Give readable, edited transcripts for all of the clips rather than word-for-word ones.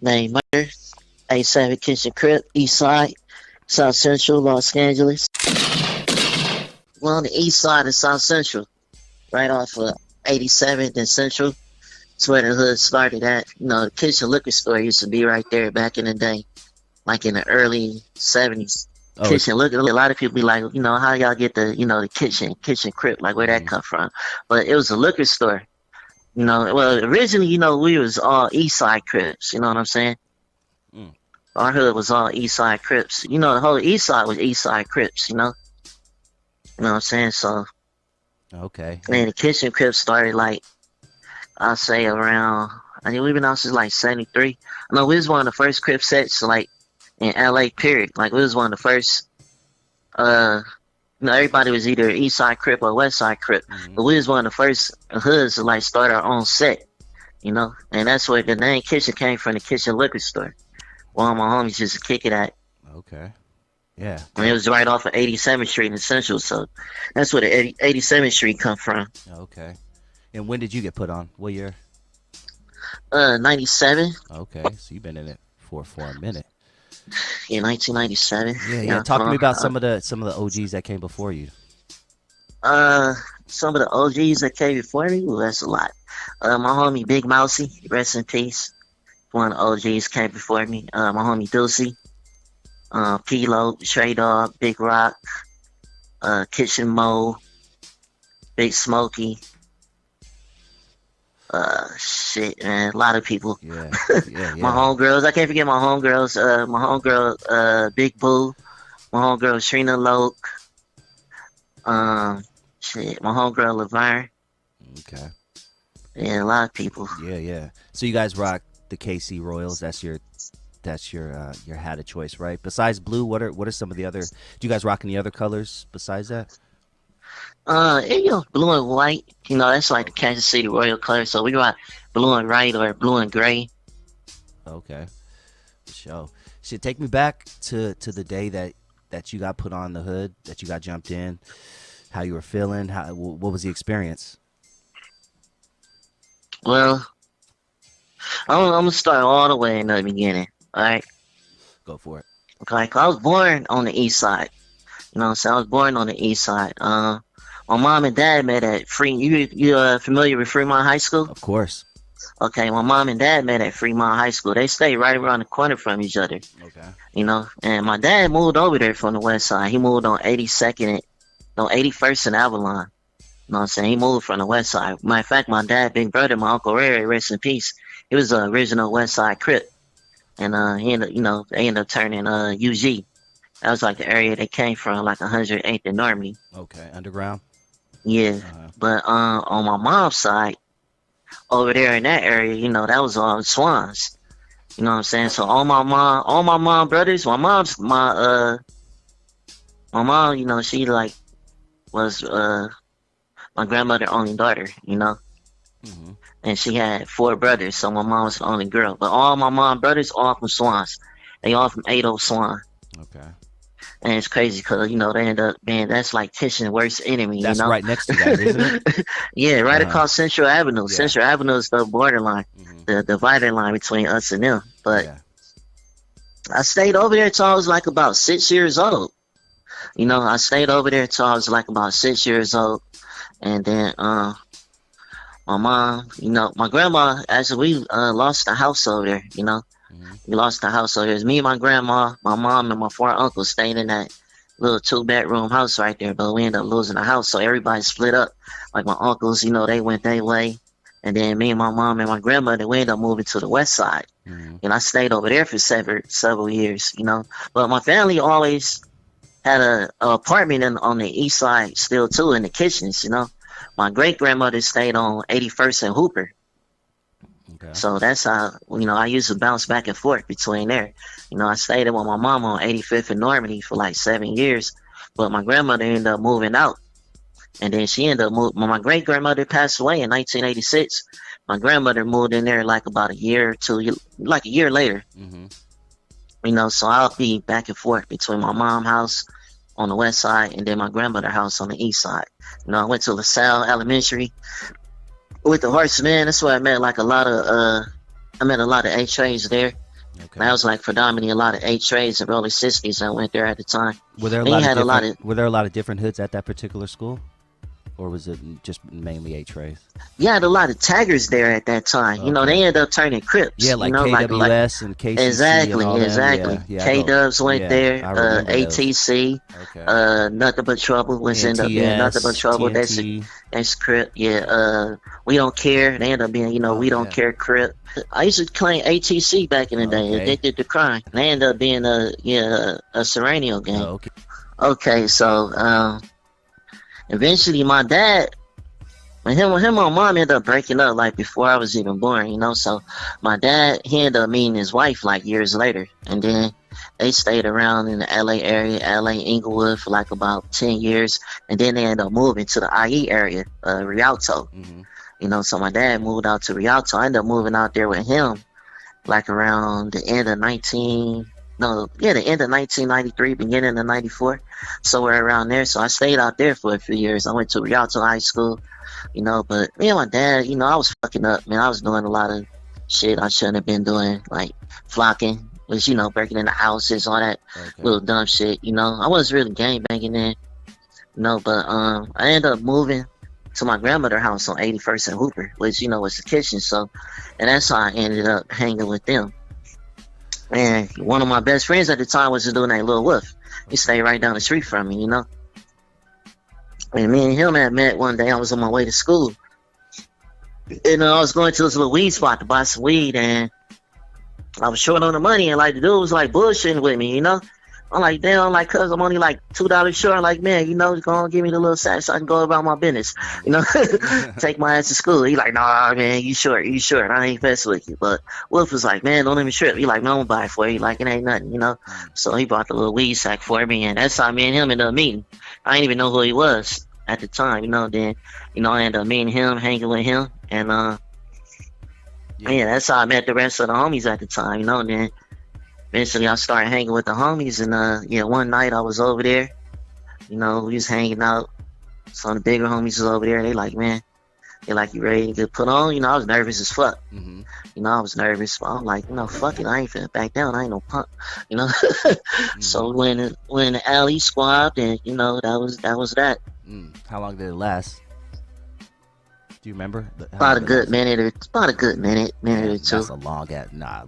named Murder, A7 Kitchen Crip, East Side, South Central, Los Angeles. We're on the east side of South Central, right off of 87th and Central. That's where the hood started at. You know, the kitchen liquor store used to be right there back in the day, like in the early 70s. Oh, Kitchen liquor. A lot of people be like, you know, how y'all get the, you know, the kitchen crip, like where that come from? But it was a liquor store. You know, well, originally, you know, we was all East Side Crips. You know what I'm saying? Mm. Our hood was all East Side Crips. You know, the whole East Side was East Side Crips. You know what I'm saying? So, okay. and the kitchen Crips started like, I'll say around. I think we've been out since like '73. No, we was one of the first Crip sets like in LA. Period. Like we was one of the first. You know, everybody was either East Side Crip or West Side Crip, but we was one of the first hoods to like start our own set, you know, and that's where the name Kitchen came from, the kitchen liquor store. One of my homies used to kick it at. Okay. Yeah. And it was right off of 87th Street in Central, so that's where the 87th Street come from. Okay. And when did you get put on? What year? 97. Okay, so you've been in it for a minute. Yeah, 1997. Yeah. Talk to me about some of the OGs that came before you. Some of the OGs that came before me. Ooh, that's a lot. My homie Big Mousy, rest in peace. One of the OGs came before me. My homie Dulcie, P-Lo, Trey Dog, Big Rock, Kitchen Mo, Big Smokey. Shit, man, a lot of people. Yeah. My homegirls, I can't forget my homegirls. My homegirl, Big Boo. My homegirl, Trina Loke. Shit, my homegirl, Laverne. Okay. Yeah, a lot of people. Yeah. So you guys rock the KC Royals. That's your hat of choice, right? Besides blue, what are some of the other? Do you guys rock any other colors besides that? You know, blue and white. You know, that's like the Kansas City Royal color. So we rock blue and white or blue and gray. Okay. So, should take me back to the day that you got put on the hood, that you got jumped in, how you were feeling, what was the experience? Well, I'm gonna start all the way in the beginning. All right. Go for it. Like I was born on the east side. You know what I'm saying? I was born on the east side. My mom and dad met at you familiar with Fremont High School? Of course. Okay, my mom and dad met at Fremont High School. They stayed right around the corner from each other. Okay. You know, and my dad moved over there from the west side. He moved on 81st and Avalon. You know what I'm saying? He moved from the west side. Matter of fact, my dad, big brother, my Uncle Ray, rest in peace, he was the original west side Crip. And they ended up turning UG. That was like the area they came from, like 108th and Normandy. Okay, underground. Yeah, but on my mom's side, over there in that area, you know, that was all Swans. You know what I'm saying? So all my mom brothers, my mom, you know, she like was my grandmother's only daughter, you know, and she had 4 brothers, so my mom was the only girl. But all my mom brothers, all from Swans. They all from 80 Swan. Okay. And it's crazy because, you know, they end up being, that's like Kitchen's worst enemy, That's you know? right next to that, isn't it? Yeah, right across Central Avenue. Yeah. Central Avenue is the borderline, the dividing line between us and them. But I stayed over there till I was like about 6 years old. You know, I stayed over there till I was like about 6 years old. And then my mom, you know, my grandma, actually, we lost the house over there, you know? We lost the house. So it was me, my grandma, my mom, and my 4 uncles staying in that little 2-bedroom house right there. But we ended up losing the house, so everybody split up. Like my uncles, you know, they went their way. And then me and my mom and my grandmother, we ended up moving to the west side. And I stayed over there for several years, you know. But my family always had a apartment on the east side still, too, in the Kitchens, you know. My great-grandmother stayed on 81st and Hooper. Okay. So that's how, you know, I used to bounce back and forth between there. You know, I stayed with my mom on 85th and Normandy for like 7 years, but my grandmother ended up moving out. And then she ended up moving. When my great-grandmother passed away in 1986, my grandmother moved in there like about a year or two, like a year later. You know, so I'll be back and forth between my mom's house on the west side and then my grandmother's house on the east side. You know, I went to LaSalle Elementary with the Horsemen. That's where I met like a lot of H-Trays there. Okay. That was like predominantly a lot of H-rays and roller 60s that went there at the time. Were there a lot of different hoods at that particular school? Or was it just mainly H-rays? Yeah, had a lot of taggers there at that time. Okay. You know, they ended up turning Crips. Yeah, like KWS and KCC. Exactly, and all exactly. Yeah, K-Dubs went there. ATC. Okay. Nothing But Trouble was ended up being Nothing But Trouble. TNT. That's Crip. Yeah. We Don't Care. They ended up being, We Don't Care Crip. I used to claim ATC back in the day. Addicted to Crime. They ended up being a Serranio gang. Oh, okay. Okay, so eventually my dad, him and my mom ended up breaking up like before I was even born, so my dad, he ended up meeting his wife like years later, and then they stayed around in the LA area, LA Inglewood, for like about 10 years, and then they ended up moving to the IE area, Rialto. So my dad moved out to Rialto. I ended up moving out there with him like around the end of 1993, beginning of 94, somewhere around there. So I stayed out there for a few years. I went to Rialto High School, but me and my dad, I was fucking up, man. I was doing a lot of shit I shouldn't have been doing, like flocking, which, breaking into houses, all that little dumb shit, I wasn't really gangbanging then, but I ended up moving to my grandmother's house on 81st and Hooper, which, was the kitchen. So, and that's how I ended up hanging with them. And one of my best friends at the time was doing that Lil Wolf. He stayed right down the street from me, And me and him had met one day. I was on my way to school. And I was going to this little weed spot to buy some weed. And I was short on the money. And like the dude was like bullshitting with me, I'm like, damn, cuz I'm only like $2 short. I'm like, man, go on, give me the little sack so I can go about my business, take my ass to school. He like, nah, man, you short. I ain't messing with you. But Wolf was like, man, don't even trip. He like, no, I'm gonna buy it for you. Like, it ain't nothing, So he bought the little weed sack for me, and that's how me and him ended up meeting. I didn't even know who he was at the time, Then, I ended up meeting him, hanging with him, and that's how I met the rest of the homies at the time, Then eventually I started hanging with the homies, and one night I was over there, we was hanging out. Some of the bigger homies was over there. They like, man, you ready to get put on? I was nervous as fuck. I was nervous, but I'm like, fuck it, I ain't finna back down. I ain't no punk, So when the alley squabbed, and that was that. How long did it last? Do you remember? About a good minute or two.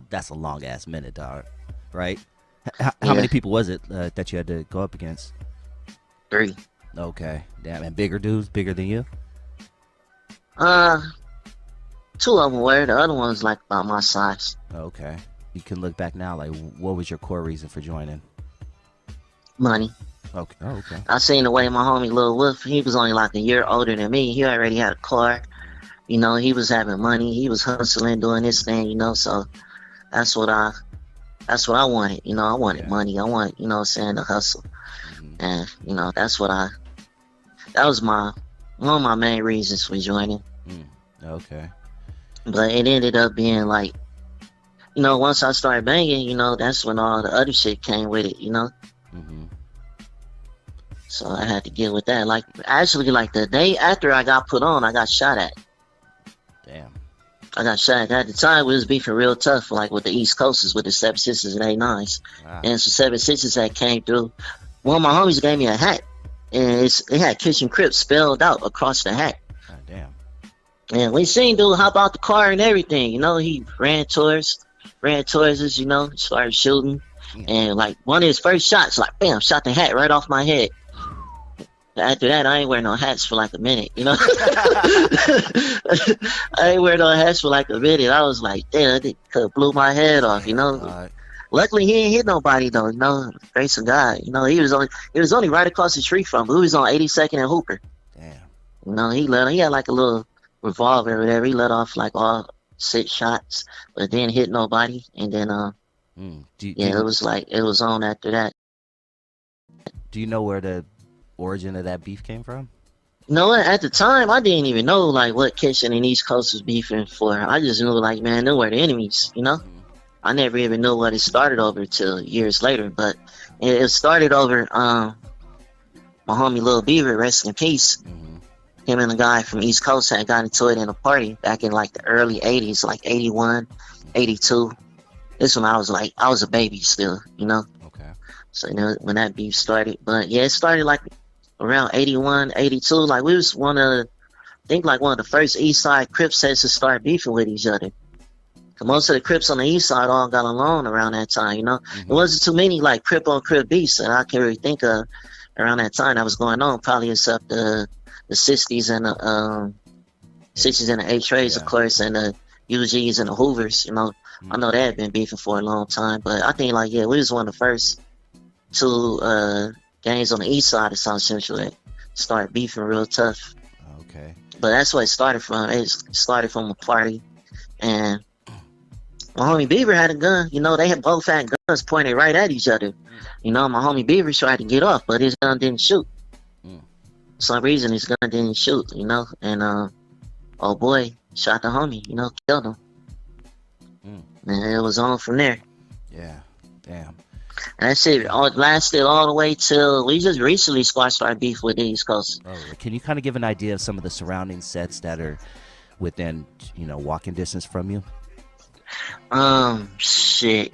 That's a long ass minute, dog. Right? How many people was it that you had to go up against? 3. Okay. Damn. And bigger dudes? Bigger than you? 2 of them were. The other one's like about my size. Okay. You can look back now. Like, what was your core reason for joining? Money. Okay. Oh, okay. I seen the way my homie Lil Wolf, he was only like a year older than me. He already had a car. He was having money. He was hustling, doing his thing, So that's what I wanted. I wanted money. I wanted, to hustle. And, that was one of my main reasons for joining. Okay. But it ended up being like, once I started banging, that's when all the other shit came with it, So I had to get with that. Like, actually, like the day after I got put on, I got shot at. Damn. I got shot at the time. We was beefing real tough, like with the East Coasters, with the 7-6s and 8-9s. Wow. And some 7-6s that came through. One of my homies gave me a hat, and it had Kitchen Crips spelled out across the hat. God damn. And we seen dude hop out the car and everything. He ran towards us, started shooting. And like one of his first shots, like bam, shot the hat right off my head. After that, I ain't wear no hats for like a minute, I ain't wear no hats for like a minute. I was like, damn, it could have blew my head off, Right. Luckily, he ain't hit nobody though, Grace of God. He was only right across the street from him. He was on 82nd and Hooper. Damn. He had like a little revolver or whatever. He let off like all 6 shots, but didn't hit nobody. And then, it was on after that. Do you know where the origin of that beef came from? At the time I didn't even know like what Kitchen and East Coast was beefing for. I just knew like, man, they were the enemies, I never even knew what it started over till years later, but it started over my homie Lil Beaver, rest in peace. Him and a guy from East Coast had got into it in a party back in like the early 80s, like 81, 82. This when I was a baby still, you know. Okay. So you know, when that beef started, but yeah, it started like around 81, 82. Like we was one of the first East Side Crips sets to start beefing with each other. Most of the Crips on the East Side all got along around that time, you know. It wasn't too many like Crip on Crip beefs that I can really think of around that time that was going on. Probably except the 60s and the 60s and the H-Rays, of course, and the UGs and the Hoovers, you know. I know they had been beefing for a long time, but I think like we was one of the first two gangs on the East Side of South Central that started beefing real tough. Okay. But that's what it started from. It started from a party, and my homie Beaver had a gun. You know, they both had guns pointed right at each other. You know, my homie Beaver tried to get off, but his gun didn't shoot. For some reason, his gun didn't shoot, you know. And, oh boy, shot the homie, you know, killed him. And it was on from there. Yeah, damn. And that shit lasted all the way till we just recently squashed our beef with the East Coast. Oh, can you kind of give an idea of some of the surrounding sets that are within, you know, walking distance from you? Shit.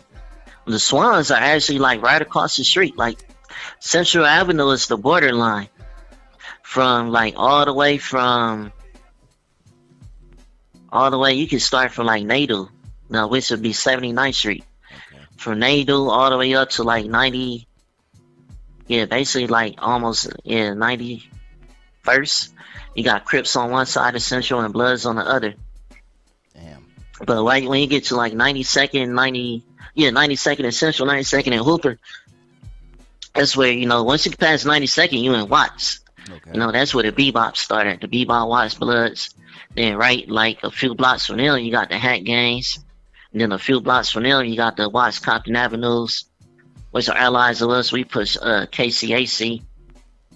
The Swans are actually like right across the street. Like Central Avenue is the borderline from like all the way you can start from like Nadu, now which would be 79th Street. Okay. From Nadu all the way up to like 90, basically like almost 91st. You got Crips on one side of Central and Bloods on the other. But right when you get to like 92nd and Central, 92nd and Hooper, that's where, you know, once you pass 92nd, you in Watts. Okay. You know, that's where the bebop started. The bebop Watts Bloods. Then right like a few blocks from there, you got the Hat Gangs. And then a few blocks from there, you got the Watts Compton Avenues, which are allies of us. We push KCAC.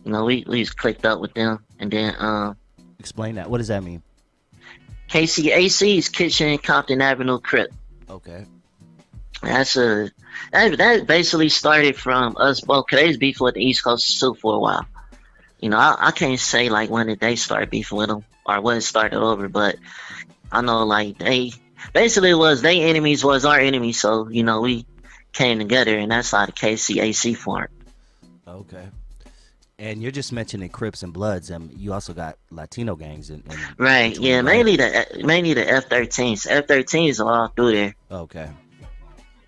You know, we just clicked up with them. And then explain that. What does that mean? KCAC is Kitchen Compton Avenue Crip. Okay. That basically started from us both. Cause they was beefing with the East Coast too for a while. You know, I can't say like when did they start beefing with them or when it started over, but I know like they basically was they enemies was our enemies. So you know we came together, and that's how the KCAC formed. Okay. And you're just mentioning Crips and Bloods, and you also got Latino gangs in right. Yeah, mainly the F-13s. F-13s are all through there. Okay,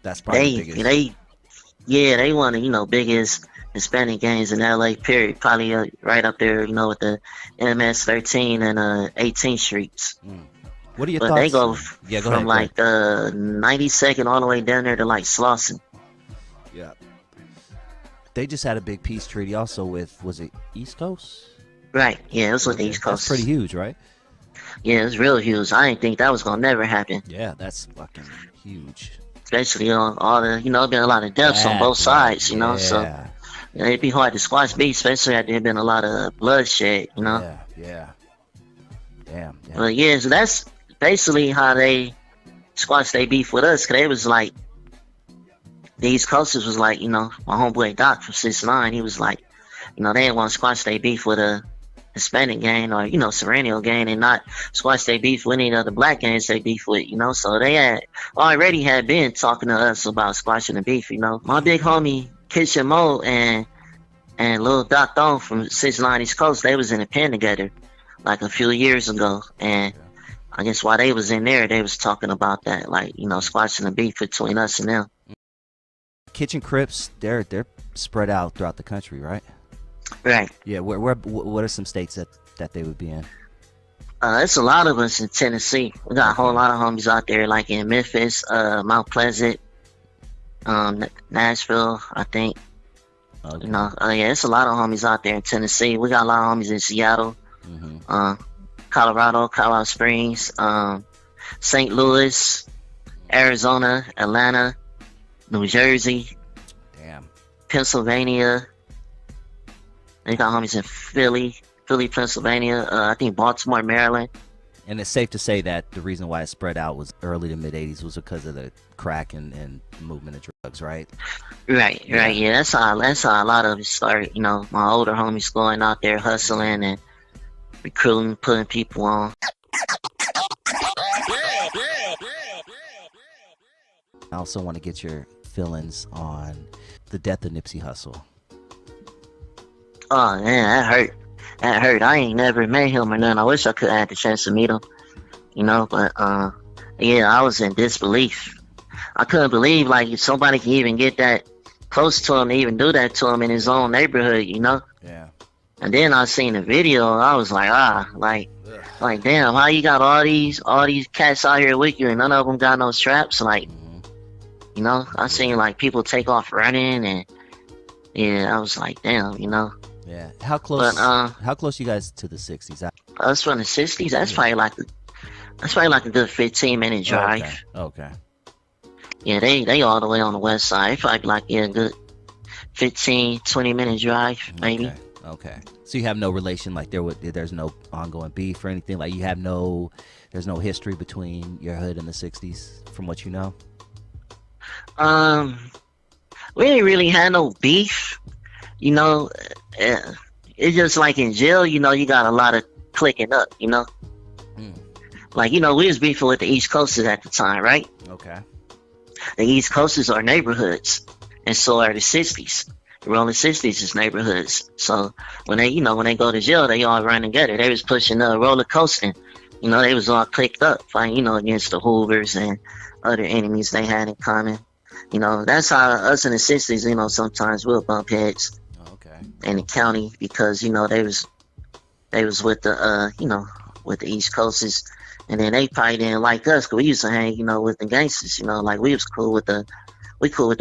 that's probably the biggest. They one of, you know, biggest Hispanic gangs in LA. Period. Probably right up there, you know, with the MS-13 and 18th Streets. What are your thoughts? They go from like 92nd all the way down there to like Slauson. Yeah. They just had a big peace treaty also with, was it East Coast? Right, yeah, it was with the East Coast. That's pretty huge, right? Yeah, it was real huge. I didn't think that was going to never happen. Yeah, that's fucking huge. Especially on all the, you know, been a lot of deaths on both sides, you know, so it'd be hard to squash beef, especially after there been a lot of bloodshed, you know? Yeah. Damn. But yeah, so that's basically how they squashed their beef with us, because they was like, the East Coasters was like, you know, my homeboy Doc from 6ix9ine, he was like, you know, they didn't want to squash their beef with a Hispanic gang or, you know, Serrano gang, and not squash their beef with any of the black gangs they beef with, you know. So they already had been talking to us about squashing the beef, you know. My big homie Kitchen Mo and Lil Doc Thone from 6ix9ine East Coast, they was in a pen together like a few years ago, and I guess while they was in there, they was talking about that, like, you know, squashing the beef between us and them. Kitchen Crips, they're spread out throughout the country, right? Right. Yeah. What are some states that they would be in? It's a lot of us in Tennessee. We got a whole lot of homies out there, like in Memphis, Mount Pleasant, Nashville, I think. Okay. You know, it's a lot of homies out there in Tennessee. We got a lot of homies in Seattle, Colorado Springs, St. Louis, Arizona, Atlanta, New Jersey, Pennsylvania. They got homies in Philly, Pennsylvania. I think Baltimore, Maryland. And it's safe to say that the reason why it spread out was early to mid '80s was because of the crack and movement of drugs, right? Right. Yeah, that's how a lot of it started. You know, my older homies going out there hustling and recruiting, putting people on. I also want to get your feelings on the death of Nipsey Hussle. Oh man, that hurt. That hurt. I ain't never met him or nothing. I wish I could have had the chance to meet him, but yeah, I was in disbelief. I couldn't believe like if somebody can even get that close to him, to even do that to him in his own neighborhood, Yeah. And then I seen the video, I was like, like damn, how you got all these cats out here with you and none of them got no straps? Like, I seen like people take off running, and yeah, I was like, damn, Yeah. How close? But how close you guys to the 60s? Us from the 60s, that's probably like a good 15-minute drive. Okay. Yeah, they all the way on the west side. It's probably like a good 15-20-minute drive, maybe. Okay. So you have no relation, like there's no ongoing beef or anything, like there's no history between your hood and the 60s from what you know? We ain't really had no beef, it's just like in jail, you got a lot of clicking up, Like, we was beefing with the East Coasters at the time, right? Okay. The East Coasters are neighborhoods, and so are the 60s. The rolling 60s is neighborhoods. So when they go to jail, they all run together. They was pushing roller coasting. They was all clicked up, fighting, against the Hoovers and other enemies they had in common. That's how us in the 60s, sometimes we'll bump heads. Okay. In the county because, they was with the, with the East Coasters. And then they probably didn't like us because we used to hang, with the gangsters, like we was cool with the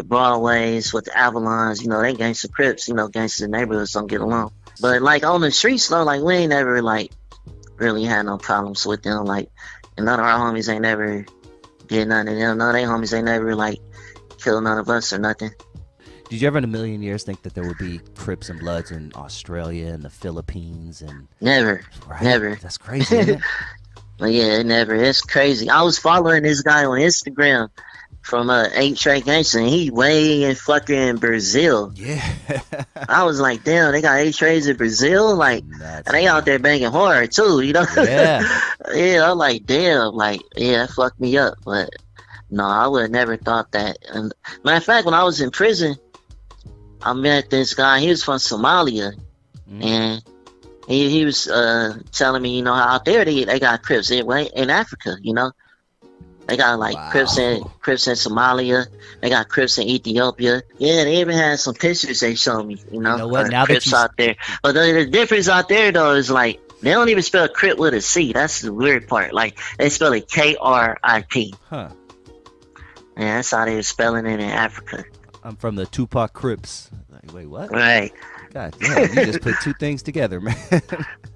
Broadways, with the Avalons, they gangster Crips, gangsters in neighborhoods don't get along. But like on the streets though, like we ain't never like really had no problems with them. Like, and none of our homies ain't never did nothing to them. None of they homies ain't never like killed none of us or nothing. Did you ever in a million years think that there would be Crips and Bloods in Australia and the Philippines and never. That's crazy, isn't it? But yeah, never. It's crazy. I was following this guy on Instagram from 8 Trey Gangster, and he way in fucking Brazil. Yeah. I was like, damn, they got 8 Trays in Brazil? Like, and they out there banging hard too, Yeah. Yeah, I'm like, damn, like, yeah, that fucked me up. But no, I would have never thought that. And matter of fact, when I was in prison, I met this guy. He was from Somalia, and he was telling me, how out there they got Crips in Africa, They got like Crips in Somalia. They got Crips in Ethiopia. Yeah, they even had some pictures they showed me, You know what? Now Crips out there. But the difference out there though is like they don't even spell Crip with a C. That's the weird part. Like they spell it KRIP. Huh. Yeah, that's how they were spelling it in Africa. I'm from the Tupac Crips. Like, wait, what? Right. God damn, you just put two things together, man.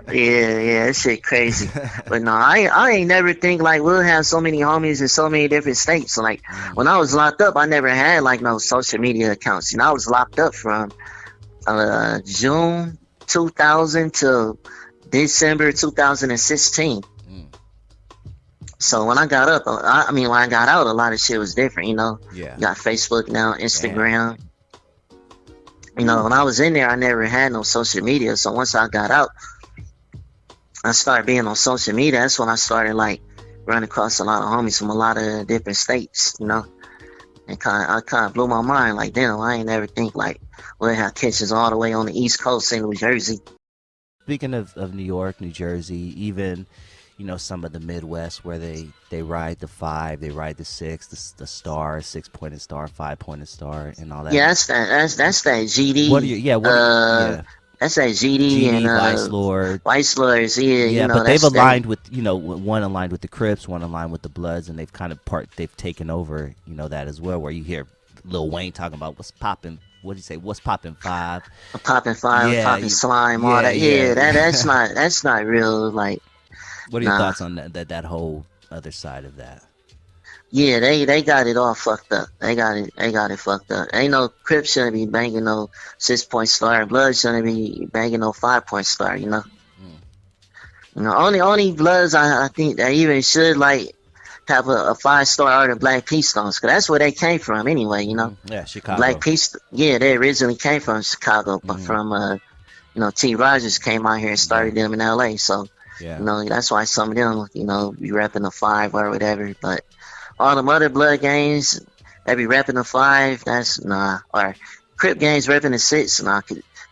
Yeah, that shit crazy. But no, I ain't never think like we'll have so many homies in so many different states. Like when I was locked up, I never had like no social media accounts. I was locked up from June 2000 to December 2016. So when I got up, when I got out, a lot of shit was different. Yeah. You got Facebook now, Instagram. Damn. When I was in there, I never had no social media. So once I got out, I started being on social media. That's when I started like running across a lot of homies from a lot of different states, and I kind of blew my mind. Like, damn, I ain't never think like we'll have kitchens all the way on the East Coast in New Jersey. Speaking of New York, New Jersey, even some of the Midwest where they ride the 5, they ride the 6, the star, 6-pointed star, 5-pointed star, and all that. Yeah, that's that GD. What are you? Yeah. That's that GD and Vice Lord. Vice Lords, yeah. Yeah, but they've aligned with one aligned with the Crips, one aligned with the Bloods, and they've kind of they've taken over that as well. Where you hear Lil Wayne talking about what's popping. What do you say? What's popping 5? Popping 5, popping slime, all that. Yeah, that's not real. Like, what are your thoughts on that whole other side of that? Yeah, they got it all fucked up. They got it fucked up. Ain't no Crips shouldn't be banging no 6-point star. Blood shouldn't be banging no 5-point star. Only Bloods I think that even should like have a 5-star are the Black Peace Stones, cause that's where they came from anyway. Yeah, Chicago. Black Peace. Yeah, they originally came from Chicago, but from T. Rogers came out here and started them in L.A. So that's why some of them be repping the 5 or whatever, but. All them other blood gangs, They be repping the 5. That's nah. Or Crip gangs repping the 6. Nah.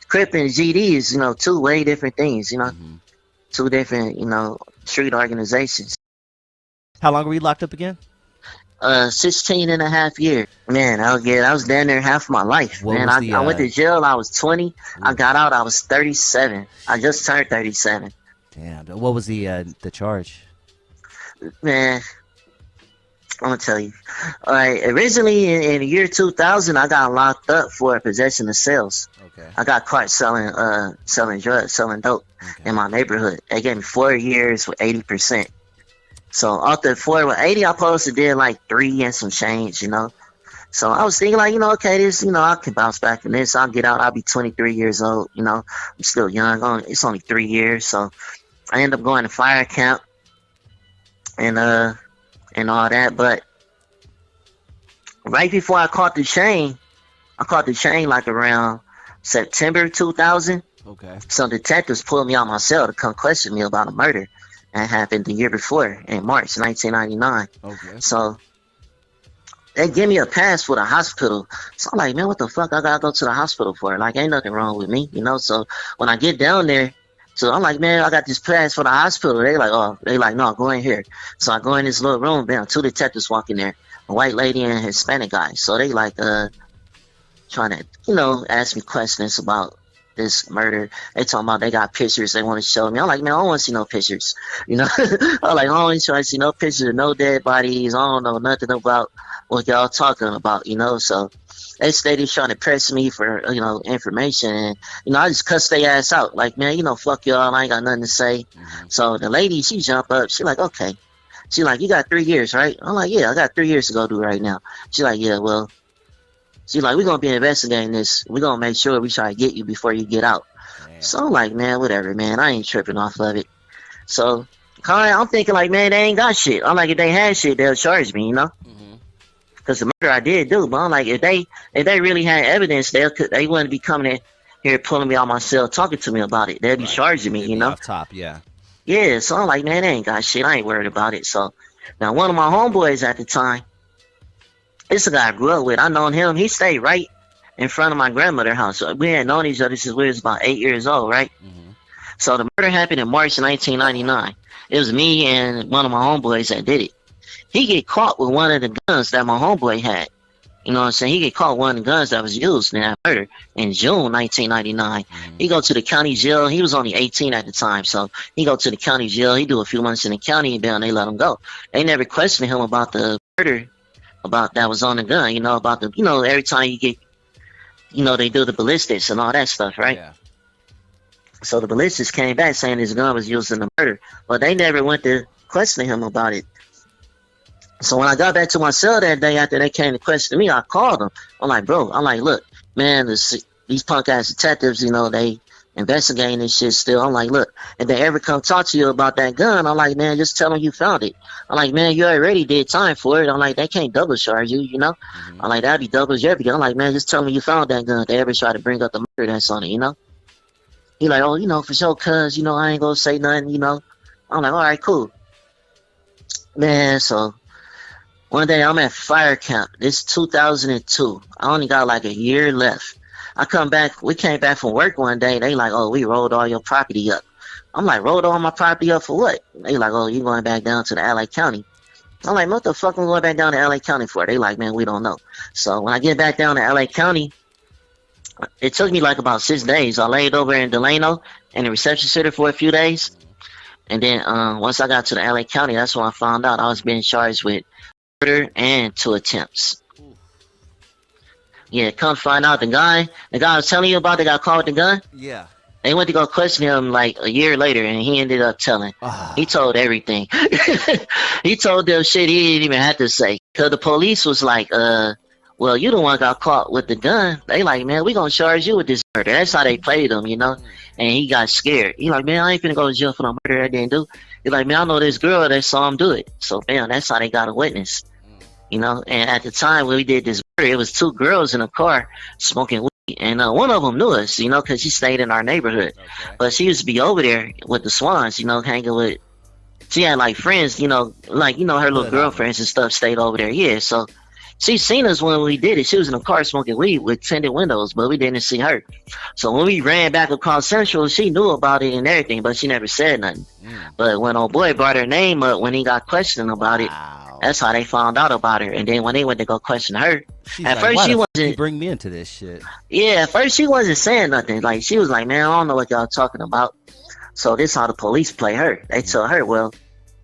Crip and GD is, you know, 2 way different things. You know, 2 different, you know, street organizations. How long were you locked up again? 16 and a half years. Man, I was down there half my life. Man, I went to jail. I was 20. I got out. I was 37. I just turned 37. Damn. What was the charge? Man, I'm gonna tell you. All right. Originally, in the year 2000, I got locked up for possession of cells. Okay. I got caught selling drugs, selling dope in my neighborhood. They gave me 4 years with 80%. So after 4 with 80, I supposed to did like 3 and some change, you know. So I was thinking like, you know, okay, this, you know, I can bounce back from this. I'll get out. I'll be 23 years old, you know. I'm still young. It's only 3 years. So I ended up going to fire camp and all that. But right before I caught the chain like around September 2000. Okay. Some detectives pulled me out my cell to come question me about a murder that happened the year before in March 1999. Okay. So they give me a pass for the hospital. So I'm like, man, what the fuck I gotta go to the hospital for? Like, ain't nothing wrong with me, you know? So when I get down there, so I'm like, man, I got this pass for the hospital. They like, no, go in here. So I go in this little room, man, 2 detectives walk in there, a white lady and a Hispanic guy. So they like, trying to, you know, ask me questions about this murder. They talking about they got pictures they want to show me. I'm like, man, I don't want to see no pictures. You know, I'm like, I don't try to see no pictures of no dead bodies. I don't know nothing about what y'all talking about, you know. So they stayed trying to press me for, you know, information. And, you know, I just cussed their ass out. Like, man, you know, fuck y'all. I ain't got nothing to say. So the lady, she jumped up. She like, okay. She like, you got 3 years, right? I'm like, yeah, I got 3 years to go do right now. She like, yeah, well, she's like, we're going to be investigating this. We're going to make sure we try to get you before you get out. Damn. So I'm like, man, whatever, man. I ain't tripping off of it. So I'm thinking like, man, they ain't got shit. I'm like, if they had shit, they'll charge me, you know? Because the murder I did do. But I'm like, if they really had evidence, they wouldn't be coming in here pulling me out my cell talking to me about it. They'd be charging me, you know? Off top, yeah. Yeah, so I'm like, man, they ain't got shit. I ain't worried about it. So now one of my homeboys at the time, this a guy I grew up with. I known him. He stayed right in front of my grandmother's house. So we had known each other since we was about 8 years old, right? So the murder happened in March 1999. It was me and one of my homeboys that did it. He get caught with one of the guns that my homeboy had. You know what I'm saying? He get caught with one of the guns that was used in that murder in June 1999. He go to the county jail. He was only 18 at the time. So he go to the county jail. He do a few months in the county and then they let him go. They never questioned him about the murder about that was on the gun, you know, about the, you know, every time you get, you know, they do the ballistics and all that stuff, right? Yeah. So the ballistics came back saying his gun was used in the murder, but they never went to question him about it. So when I got back to my cell that day after they came to question me, I called them. I'm like, bro, look, man, these punk ass detectives, you know, they investigating this shit still. I'm like, look, if they ever come talk to you about that gun, I'm like, man, just tell them you found it. I'm like, man, you already did time for it. I'm like, they can't double charge you, you know? I'm like, that'd be double jeopardy. I'm like, man, just tell me you found that gun if they ever try to bring up the murder that's on it, you know? He like, oh, you know, for sure, cuz, you know, I ain't gonna say nothing, you know? I'm like, all right, cool. Man, so one day I'm at fire camp. This 2002. I only got like a year left. We came back from work one day. They like, oh, we rolled all your property up. I'm like, rolled all my property up for what? They like, oh, you going back down to the LA County. I'm like, what the fuck am I going back down to LA County for? They like, man, we don't know. So when I get back down to LA County, it took me like about 6 days. I laid over in Delano in the reception center for a few days. And then once I got to the LA County, that's when I found out I was being charged with murder and 2 attempts. Yeah, come find out the guy I was telling you about that got caught with the gun. Yeah. They went to go question him like a year later, and he ended up telling. He told everything. He told them shit he didn't even have to say. Because the police was like, well, you the one got caught with the gun. They like, man, we gonna charge you with this murder. That's how they played him, you know? And he got scared. He like, man, I ain't finna go to jail for no murder I didn't do. He like, man, I know this girl that saw him do it. So, man, that's how they got a witness. You know, and at the time when we did this murder, it was 2 girls in a car smoking weed. And one of them knew us, you know, because she stayed in our neighborhood. Okay. But she used to be over there with the Swans, you know, hanging with, she had like friends, you know, like, you know, her little girlfriends and stuff stayed over there. Yeah, so She seen us when we did it. She was in the car smoking weed with tinted windows, but we didn't see her. So when we ran back across Central, she knew about it and everything, but she never said nothing. But when old boy brought her name up when he got questioned about it, that's how they found out about her. And then when they went to go question her, at first she wasn't. You bring me into this shit. Yeah, at first she wasn't saying nothing. Like she was like, "Man, I don't know what y'all talking about." So this how the police play her. They tell her, "Well,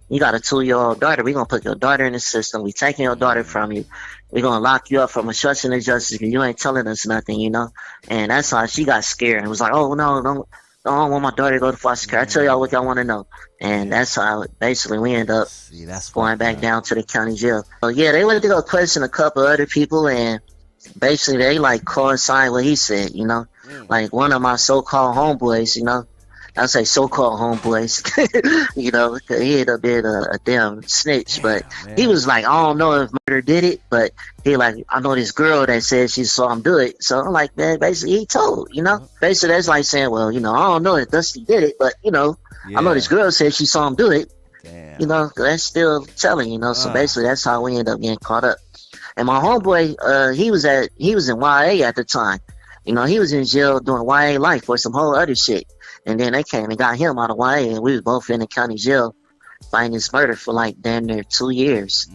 you got a 2-year-old daughter. We're gonna put your daughter in the system. We taking your daughter from you. We're gonna lock you up from obstruction of justice because you ain't telling us nothing, you know." And that's how she got scared and was like, "Oh no, I don't want my daughter to go to foster care. I tell y'all what y'all want to know." And that's how basically we end up going back down to the county jail. So yeah, they went to go question a couple other people, and basically they like coincide what he said, you know. Like one of my so-called homeboys, you know. I say so-called homeboys, you know, he ended up being a damn snitch. But he was like, "I don't know if murder did it, but he like, I know this girl that said she saw him do it." So I'm like, man, basically he told, you know. Basically that's like saying, well, you know, I don't know if Dusty did it, but, you know, I know this girl said she saw him do it. You know, that's still telling, you know. So basically that's how we end up getting caught up. And my homeboy, he was in YA at the time. You know, he was in jail doing YA life for some whole other shit. And then they came and got him out of YA, and we was both in the county jail fighting this murder for like damn near 2 years.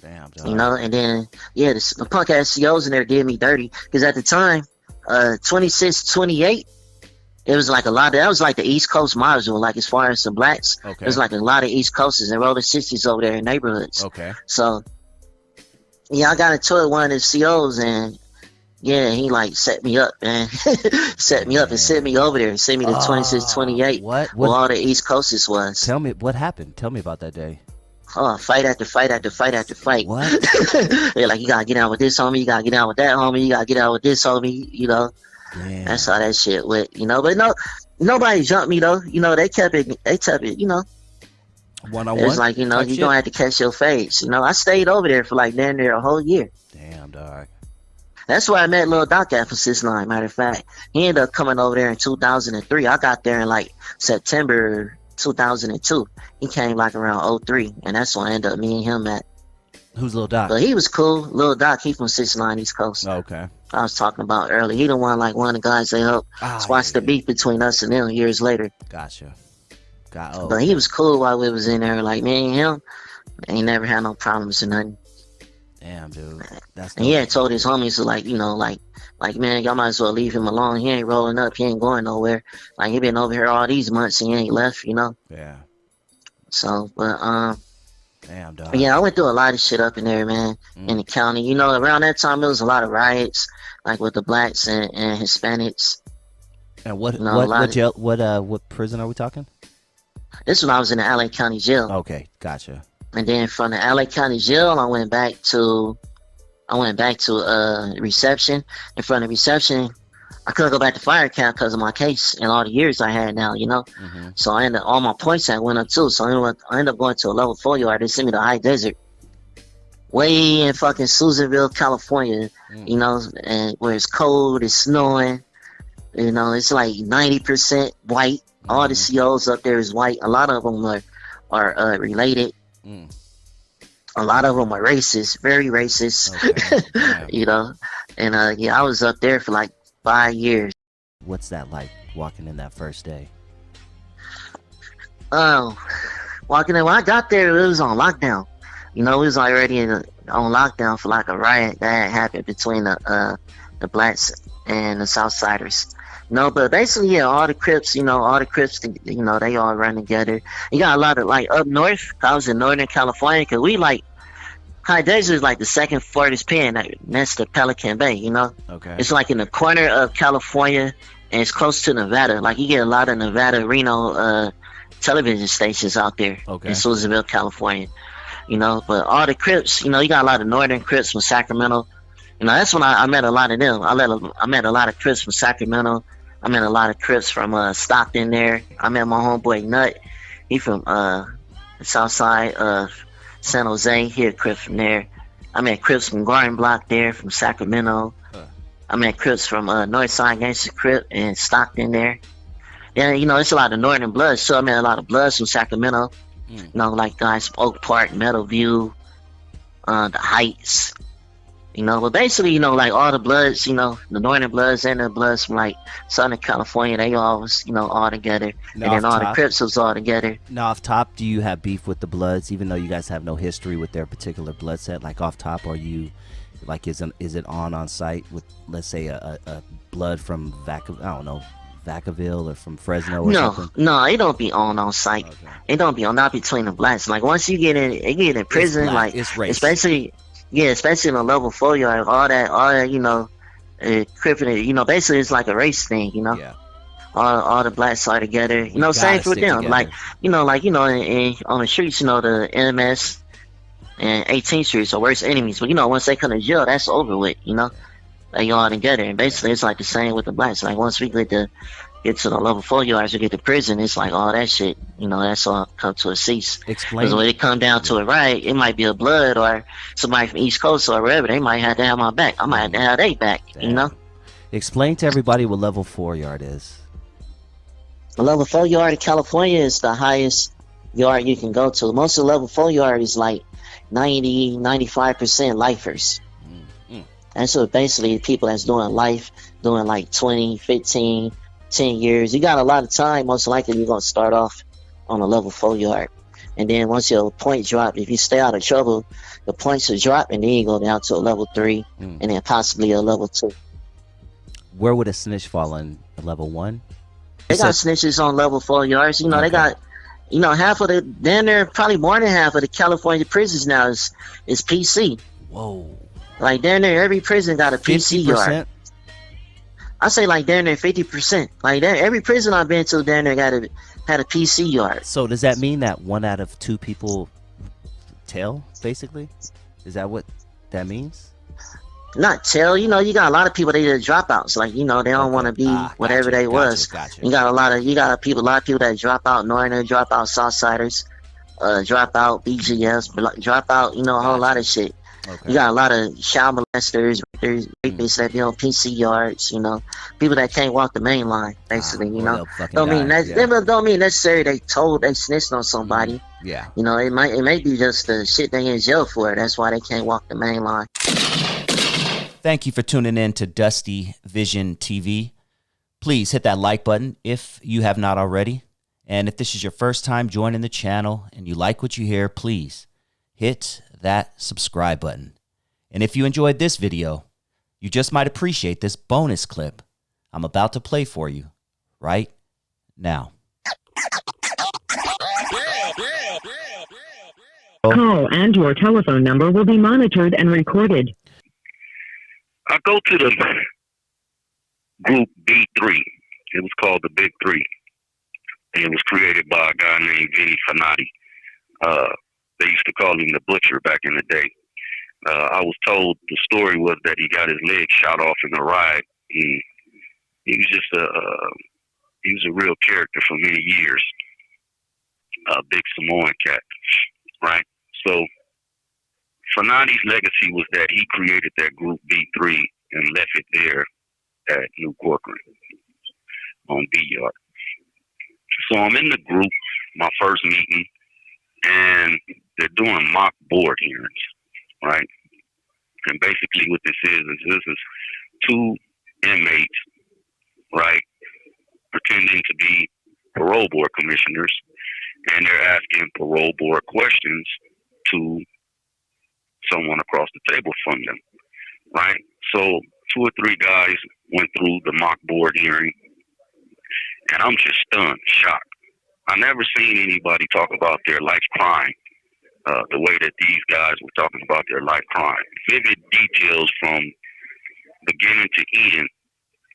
Damn, dog. You know, and then the punk ass COs in there did me dirty because at the time, 26, 28, it was like a lot of that was like the East Coast module, like as far as the blacks, it was like a lot of East Coasters and roller 60s over there in neighborhoods. So yeah, I got into it with one of the COs, and yeah, he like set me up, man. Set me up and sent me over there and sent me to 26, 28. What? Where all the East Coasters was. Tell me what happened. Tell me about that day. Oh, fight after fight after fight after fight. What? They're like, you gotta get out with this homie, you gotta get out with that homie, you gotta get out with this homie, you know. Damn. That's how that shit went, you know. But no, nobody jumped me though. You know, they kept it, you know. One-on-one? It's like, you know, you don't have to catch your face. You know, I stayed over there for like damn near a whole year. Damn, dog. That's where I met Lil Doc at for 6ix9ine. Matter of fact, he ended up coming over there in 2003. I got there in like September 2002. He came like around 03, and that's when I ended up me and him at. Who's Lil Doc? But he was cool. Lil Doc, he from 6ix9ine East Coast. Oh, okay. I was talking about earlier. He the one like one of the guys that helped squash the beef between us and them years later. Gotcha. But he was cool while we was in there. Like me and him, ain't never had no problems or nothing. Damn, dude. That's and he had told his homies to like, you know, like man, y'all might as well leave him alone. He ain't rolling up. He ain't going nowhere. Like he been over here all these months and he ain't left, you know. Yeah. So, but damn, dog. yeah, I went through a lot of shit up in there, man, in the county. You know, around that time there was a lot of riots, like with the blacks and Hispanics. And what prison are we talking? This when I was in the LA County Jail. Okay, gotcha. And then from the LA County Jail, I went back to reception. And from the reception, I couldn't go back to fire camp because of my case and all the years I had now, you know. So I ended all my points that went up too. So I ended up going to a level 4 yard. They sent me to high desert, way in fucking Susanville, California. You know, and where it's cold, it's snowing. You know, it's like 90% white. All the COs up there is white. A lot of them are related. A lot of them are racist, very racist. Okay. You know, and yeah, I was up there for like 5 years. What's that like, walking in that first day? Walking in, when I got there, it was on lockdown. You know, it was already on lockdown for like a riot that had happened between the blacks and the Southsiders. No, but basically, yeah, all the Crips, you know, they all run together. You got a lot of, like, up north. I was in Northern California, because we, like, High Desert is, like, the second farthest pen next to Pelican Bay, you know? Okay. It's, like, in the corner of California, and it's close to Nevada. Like, you get a lot of Nevada, Reno television stations out there in Susanville, California, you know? But all the Crips, you know, you got a lot of Northern Crips from Sacramento. You know, that's when I met a lot of them. I met a lot of Crips from Sacramento. I met a lot of Crips from Stockton there. I met my homeboy Nut. He from the south side of San Jose. He a Crip from there. I met Crips from Garden Block there, from Sacramento. I met Crips from North Side Gangster Crip in Stockton there. Yeah, you know, it's a lot of Northern Bloods. So I met a lot of Bloods from Sacramento. You know, like guys from Oak Park, Meadowview, the Heights. But basically, like all the Bloods, the Northern Bloods and the Bloods from like Southern California, they all was, all together. Now, and then all top, the Crips was all together. Now, off top, do you have beef with the Bloods, even though you guys have no history with their particular blood set? Like off top, are you, like, is it on site with, let's say, a Blood from Vacaville or from Fresno or something? No, it don't be on site. Okay. It don't be on, not between the blacks. Like once you get in prison, like it's race. especially in a level 4 yard, all that, crippling, basically it's like a race thing, Yeah. All the blacks are together, same for them. Together. Like, on the streets, the NMS and 18th Street are worst enemies. But, once they come to jail, that's over with, They all together. And basically it's like the same with the blacks. Like once we get to the level 4 yards, we get to prison, it's like all that shit, that's all come to a cease. Explain. Because when it come down to it, right, it might be a Blood or somebody from East Coast or wherever, they might have to have my back. I might have to have their back, Explain to everybody what level 4 yard is. The level 4 yard in California is the highest yard you can go to. Most of the level 4 yard is like 95% lifers. And so basically people that's doing life, doing like 20, 15, 10 years. You got a lot of time. Most likely you're going to start off on a level 4 yard. And then once your point drop, if you stay out of trouble, the points will drop and then you go down to a level 3 and then possibly a level 2. Where would a snitch fall in? A level 1? They got snitches on level 4 yards. Okay. They got, half of probably more than half of the California prisons now is PC. Whoa. Like down there, every prison got a 50%? PC yard. I say like down there 50%. Like every prison I've been to down there had a PC yard. So does that mean that 1 out of 2 people tell, basically? Is that what that means? Not tell, you got a lot of people that are dropouts. Like, they don't want to be whatever they was. You got a lot of people that drop out, Northern, drop out Southsiders, drop out BGS, drop out, a whole lot of shit. Okay. You got a lot of child molesters, rapists that be on PC yards, people that can't walk the main line, basically, Don't mean necessarily they snitched on somebody. Yeah. It may be just the shit they in jail for. That's why they can't walk the main line. Thank you for tuning in to Dusty Vision TV. Please hit that like button if you have not already. And if this is your first time joining the channel and you like what you hear, please hit that subscribe button. And if you enjoyed this video, you just might appreciate this bonus clip I'm about to play for you right now. Call and your telephone number will be monitored and recorded. I go to the group B3. It was called the Big Three. And it was created by a guy named Vinny Fanati. They used to call him the Butcher back in the day. I was told the story was that he got his leg shot off in a ride. He was just he was a real character for many years. A big Samoan cat, right? So Fanati's legacy was that he created that group B3 and left it there at New Corcoran on B Yard. So I'm in the group, my first meeting, and they're doing mock board hearings, right? And basically what this is 2 inmates, right, pretending to be parole board commissioners, and they're asking parole board questions to someone across the table from them, right? So 2 or 3 guys went through the mock board hearing, and I'm just stunned, shocked. I never seen anybody talk about their life crime the way that these guys were talking about their life crime. Vivid details from beginning to end,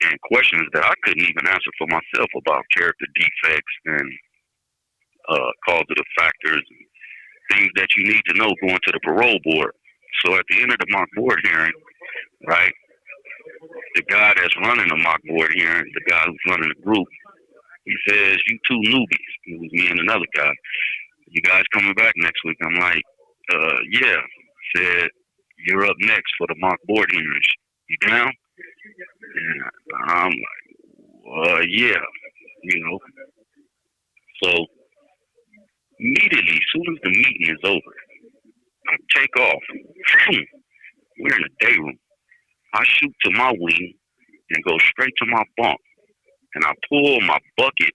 and questions that I couldn't even answer for myself about character defects and causative factors and things that you need to know going to the parole board. So at the end of the mock board hearing, right, the guy that's running the mock board hearing, the guy who's running the group, he says, "You 2 newbies." It was me and another guy. "You guys coming back next week?" I'm like, yeah. Said, "You're up next for the mock board hearings. You down?" And I'm like, yeah, So immediately, as soon as the meeting is over, I take off. We're in the day room. I shoot to my wing and go straight to my bunk. And I pull my bucket,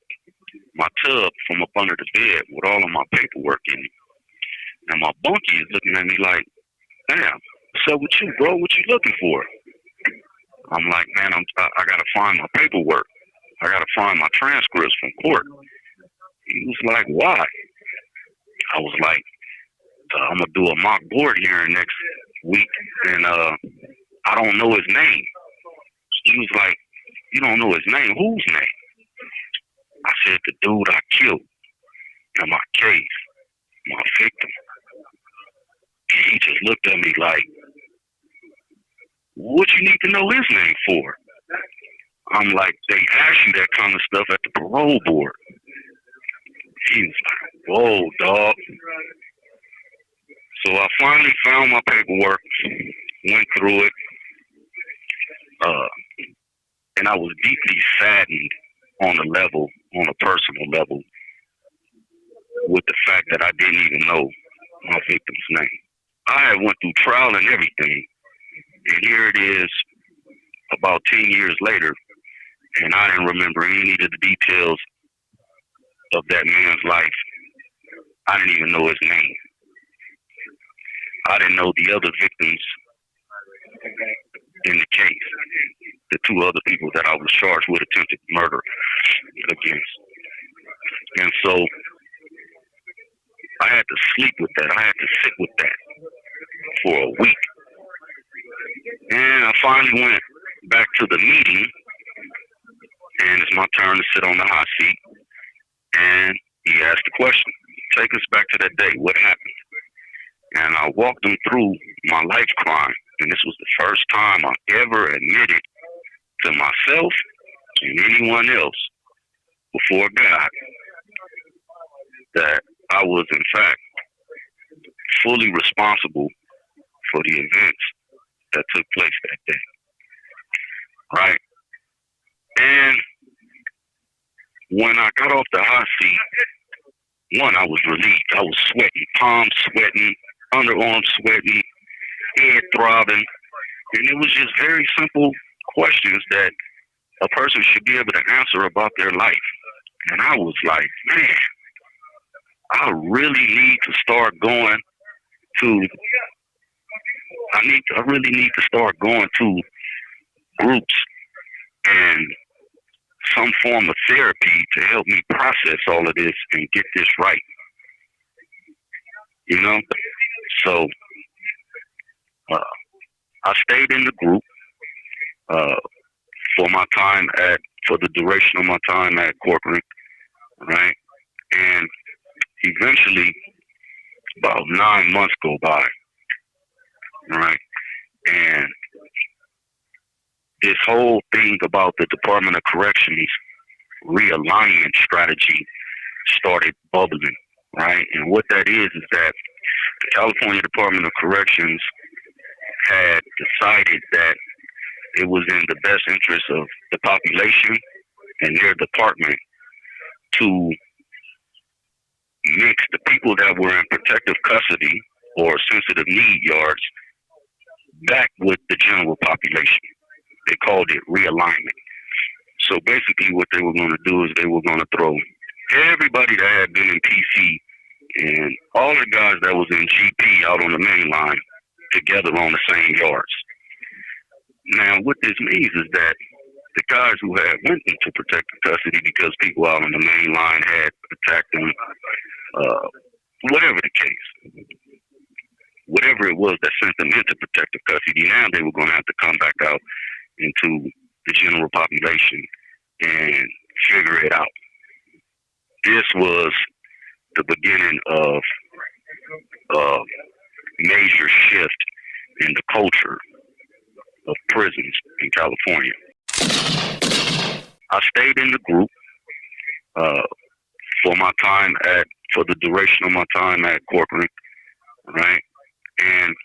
my tub from up under the bed with all of my paperwork in it. And my bunkie is looking at me like, damn, what's up with you, bro? What you looking for? I'm like, man, I got to find my paperwork. I got to find my transcripts from court. He was like, why? I was like, I'm going to do a mock board here next week, and I don't know his name. He was like, you don't know his name? Whose name? I said, the dude I killed in my case, my victim. And he just looked at me like, what you need to know his name for? I'm like, they ask you that kind of stuff at the parole board. He was like, whoa, dog. So I finally found my paperwork, went through it, and I was deeply saddened on a personal level, with the fact that I didn't even know my victim's name. I had went through trial and everything, and here it is about 10 years later, and I didn't remember any of the details of that man's life. I didn't even know his name. I didn't know the other victims in the case, the two other people that I was charged with attempted murder against. And so I had to sleep with that. I had to sit with that for a week. And I finally went back to the meeting, and it's my turn to sit on the hot seat. And he asked the question, take us back to that day. What happened? And I walked him through my life crime. And this was the first time I ever admitted to myself and anyone else before God that I was, in fact, fully responsible for the events that took place that day. Right? And when I got off the hot seat, one, I was relieved. I was sweating, palms sweating, underarms sweating, head throbbing. And it was just very simple questions that a person should be able to answer about their life. And I was like, man, I really need to start going to, I really need to start going to groups and some form of therapy to help me process all of this and get this right. You know? So, I stayed in the group for the duration of my time at corporate, right? And eventually, about 9 months go by, right? And this whole thing about the Department of Corrections realignment strategy started bubbling, right? And what that is that the California Department of Corrections had decided that it was in the best interest of the population and their department to mix the people that were in protective custody or sensitive need yards back with the general population. They called it realignment. So basically what they were going to do is they were going to throw everybody that had been in PC and all the guys that was in GP out on the main line together on the same yards. Now, what this means is that the guys who had went into protective custody because people out on the main line had attacked them, whatever the case, whatever it was that sent them into protective custody, now they were going to have to come back out into the general population and figure it out. This was the beginning of a major shift in the culture of prisons in California. I stayed in the group for the duration of my time at corporate, right? And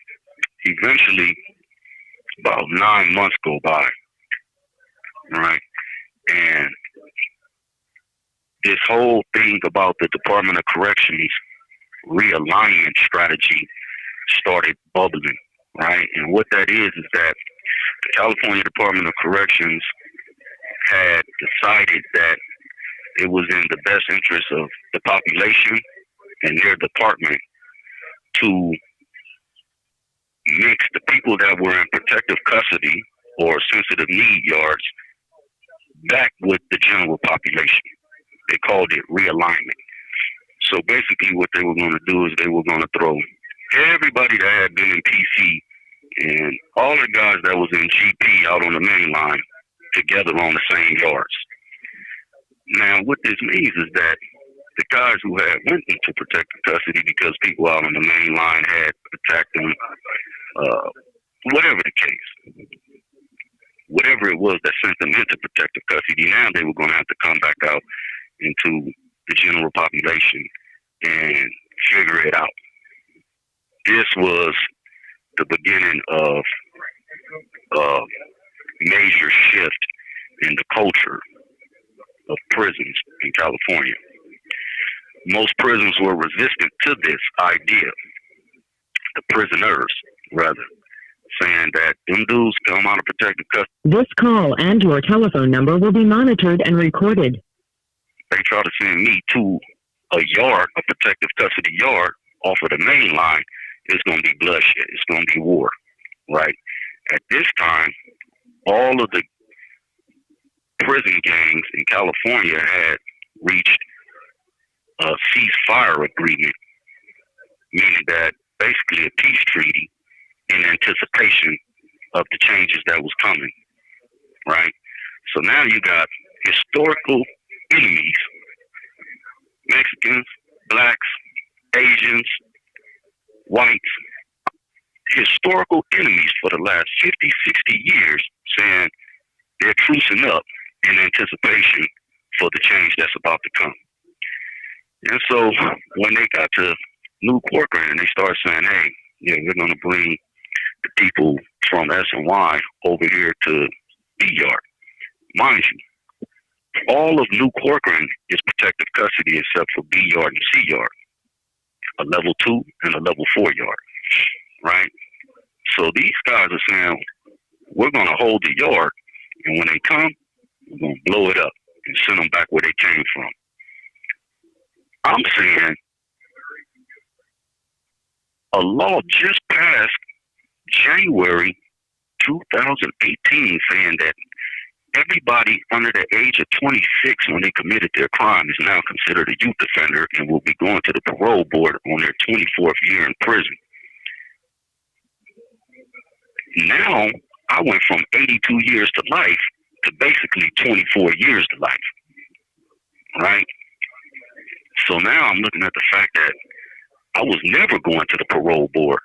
eventually, about 9 months go by, right? And this whole thing about the Department of Corrections realignment strategy started bubbling, right? And what that is that the California Department of Corrections had decided that it was in the best interest of the population and their department to mix the people that were in protective custody or sensitive need yards back with the general population. They called it realignment. So basically what they were going to do is they were going to throw everybody that had been in PC and all the guys that was in GP out on the main line together on the same yards. Now, what this means is that the guys who had went into protective custody because people out on the main line had attacked them, whatever the case, whatever it was that sent them into protective custody, now they were going to have to come back out into the general population and figure it out. This was the beginning of a major shift in the culture of prisons in California. Most prisons were resistant to this idea, the prisoners, rather, saying that them dudes come out of protective custody. This call and your telephone number will be monitored and recorded. They try to send me to a yard, a protective custody yard, off of the main line. It's going to be bloodshed. It's going to be war, right? At this time, all of the prison gangs in California had reached a ceasefire agreement, meaning that basically a peace treaty in anticipation of the changes that was coming, right? So now you got historical enemies, Mexicans, blacks, Asians, whites, historical enemies for the last 50, 60 years saying they're trucing up in anticipation for the change that's about to come. And so when they got to New Corcoran and they started saying, hey, yeah, we're going to bring the people from S and Y over here to B Yard. Mind you, all of New Corcoran is protective custody except for B Yard and C Yard, a level 2 and a level 4 yard, right? So these guys are saying, we're going to hold the yard, and when they come, we're going to blow it up and send them back where they came from. I'm saying a law just passed January 2018 saying that everybody under the age of 26 when they committed their crime is now considered a youth offender and will be going to the parole board on their 24th year in prison. Now, I went from 82 years to life to basically 24 years to life, right? So now I'm looking at the fact that I was never going to the parole board,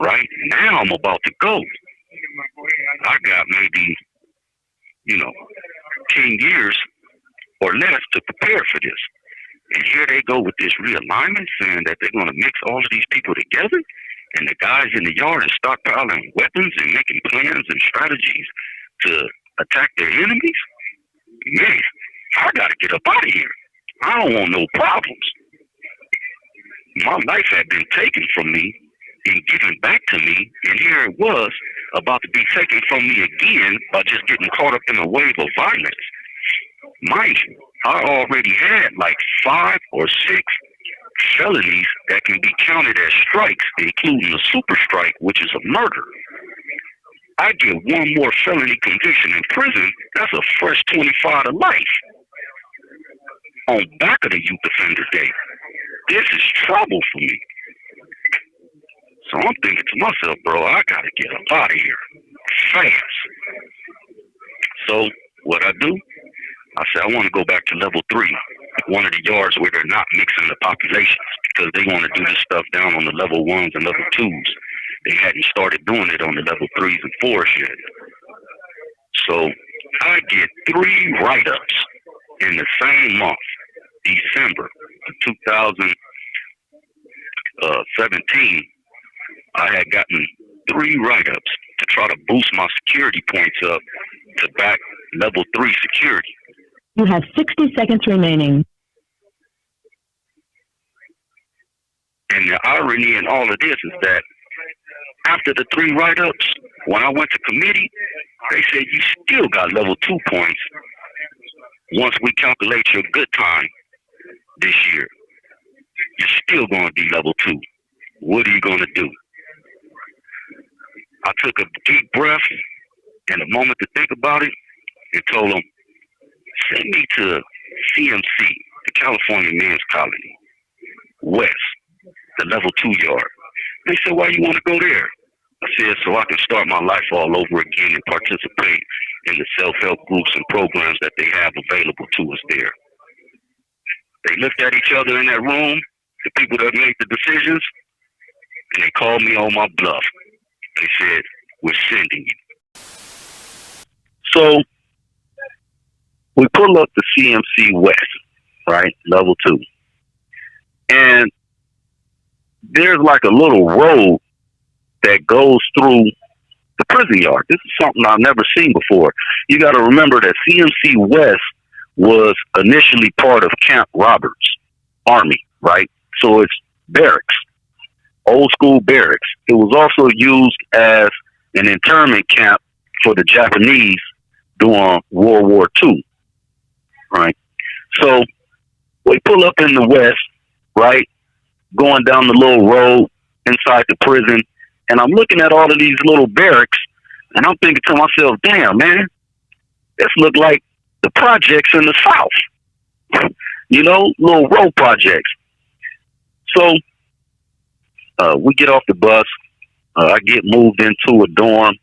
right? Now I'm about to go. I got maybe, 10 years or less to prepare for this. And here they go with this realignment saying that they're going to mix all of these people together, and the guys in the yard are stockpiling weapons and making plans and strategies to attack their enemies. Man, I got to get up out of here. I don't want no problems. My life had been taken from me and given back to me, and here it was about to be taken from me again by just getting caught up in a wave of violence. Mind you, I already had like 5 or 6 felonies that can be counted as strikes, including a super strike, which is a murder. I get one more felony conviction in prison, that's a fresh 25 to life. On back of the youth offender day. This is trouble for me. So I'm thinking to myself, bro, I gotta get up out of here fast. So what I do, I said I want to go back to level 3, one of the yards where they're not mixing the populations, because they want to do this stuff down on the level 1s and level 2s. They hadn't started doing it on the level 3s and 4s yet. So I get 3 write-ups in the same month, December of 2017. I had gotten 3 write-ups to try to boost my security points up to back level 3 security. You have 60 seconds remaining. And the irony in all of this is that After the 3 write-ups, when I went to committee, they said you still got level 2 points once we calculate your good time this year. You're still going to be level 2. What are you going to do? I took a deep breath and a moment to think about it and told them, send me to CMC, the California Men's Colony, West, the level 2 yard. They said, why you want to go there? I said, so I can start my life all over again and participate in the self-help groups and programs that they have available to us there. They looked at each other in that room, the people that made the decisions, and they called me on my bluff. They said, we're sending you. So we pull up the CMC West, right, level 2. And there's like a little road that goes through the prison yard. This is something I've never seen before. You got to remember that CMC West was initially part of Camp Roberts Army, right? So it's barracks, old school barracks. It was also used as an internment camp for the Japanese during World War II, right? So we pull up in the West, right, going down the little road inside the prison, and I'm looking at all of these little barracks, and I'm thinking to myself, damn, man, this look like the projects in the South, you know, little road projects. So we get off the bus. I get moved into a dorm.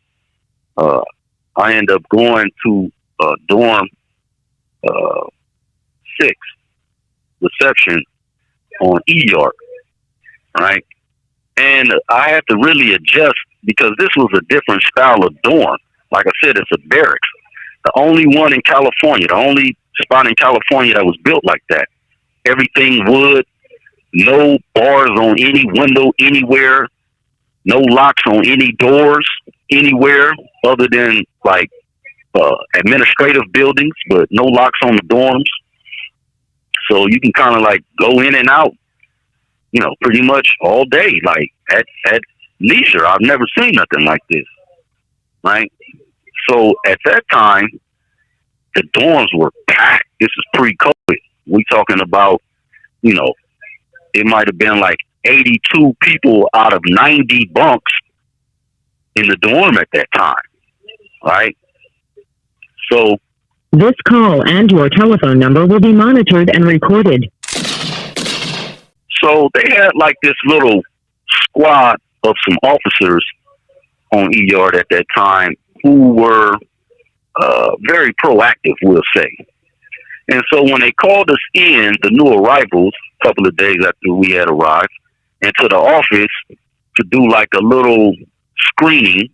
I end up going to dorm 6, reception on E-York, right? And I had to really adjust because this was a different style of dorm. Like I said, it's a barracks. The only one in California, the only spot in California that was built like that. Everything wood, no bars on any window anywhere, no locks on any doors anywhere other than like administrative buildings, but no locks on the dorms. So you can kind of like go in and out, you know, pretty much all day, like at leisure. I've never seen nothing like this, right? So at that time, the dorms were packed. This is pre-COVID. We talking about, you know, it might have been like 82 people out of 90 bunks in the dorm at that time, right? So this call and your telephone number will be monitored and recorded. So they had like this little squad of some officers on E-Yard at that time who were very proactive, we'll say. And so when they called us in, the new arrivals, a couple of days after we had arrived, into the office to do like a little screening,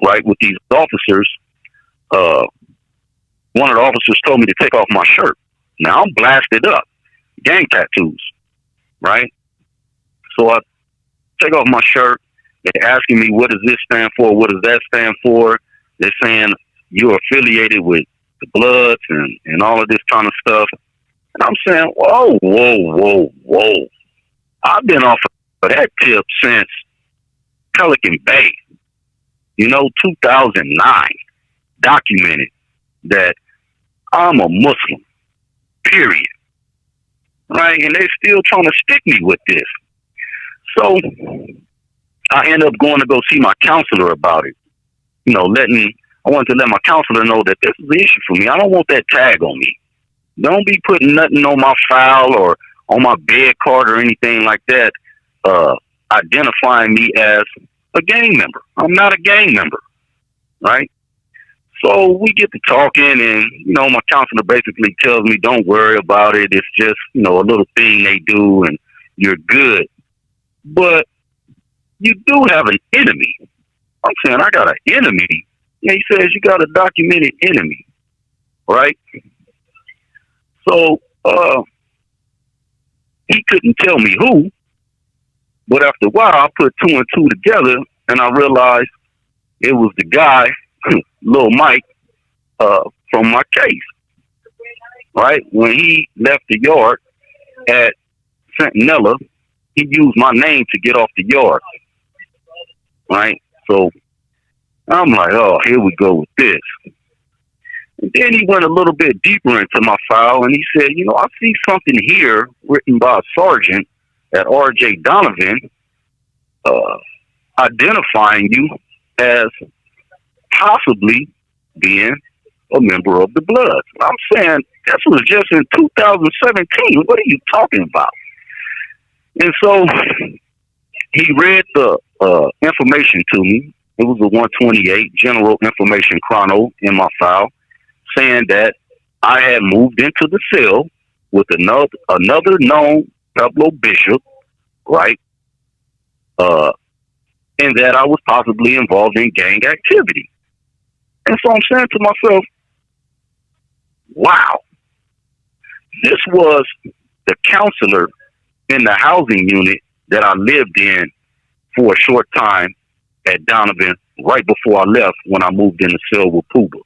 right, with these officers, one of the officers told me to take off my shirt. Now I'm blasted up, gang tattoos, right? So I take off my shirt. They're asking me, what does this stand for? What does that stand for? They're saying you're affiliated with the Bloods and all of this kind of stuff. And I'm saying, whoa. I've been off of that tip since Pelican Bay, 2009, documented that I'm a Muslim, period. Right? And they're still trying to stick me with this. So I end up going to go see my counselor about it. I wanted to let my counselor know that this is an issue for me. I don't want that tag on me. Don't be putting nothing on my file or on my bed card or anything like that, identifying me as a gang member. I'm not a gang member, right? So we get to talking, and, my counselor basically tells me, don't worry about it. It's just, a little thing they do, and you're good. But you do have an enemy. I'm saying, I got an enemy. Yeah, he says, you got a documented enemy, right? So he couldn't tell me who, but after a while, I put 2 and 2 together, and I realized it was the guy, Lil Mike, from my case, right? When he left the yard at Centinela, he used my name to get off the yard. right? So I'm like, oh, here we go with this. And then he went a little bit deeper into my file, and he said, I see something here written by a sergeant at R.J. Donovan, identifying you as possibly being a member of the Bloods. I'm saying this was just in 2017. What are you talking about? And so he read the information to me. It was a 128 General Information Chrono in my file, saying that I had moved into the cell with another known Pueblo bishop, right? And that I was possibly involved in gang activity. And so I'm saying to myself, wow, this was the counselor in the housing unit that I lived in for a short time at Donovan right before I left when I moved in the cell with Puba.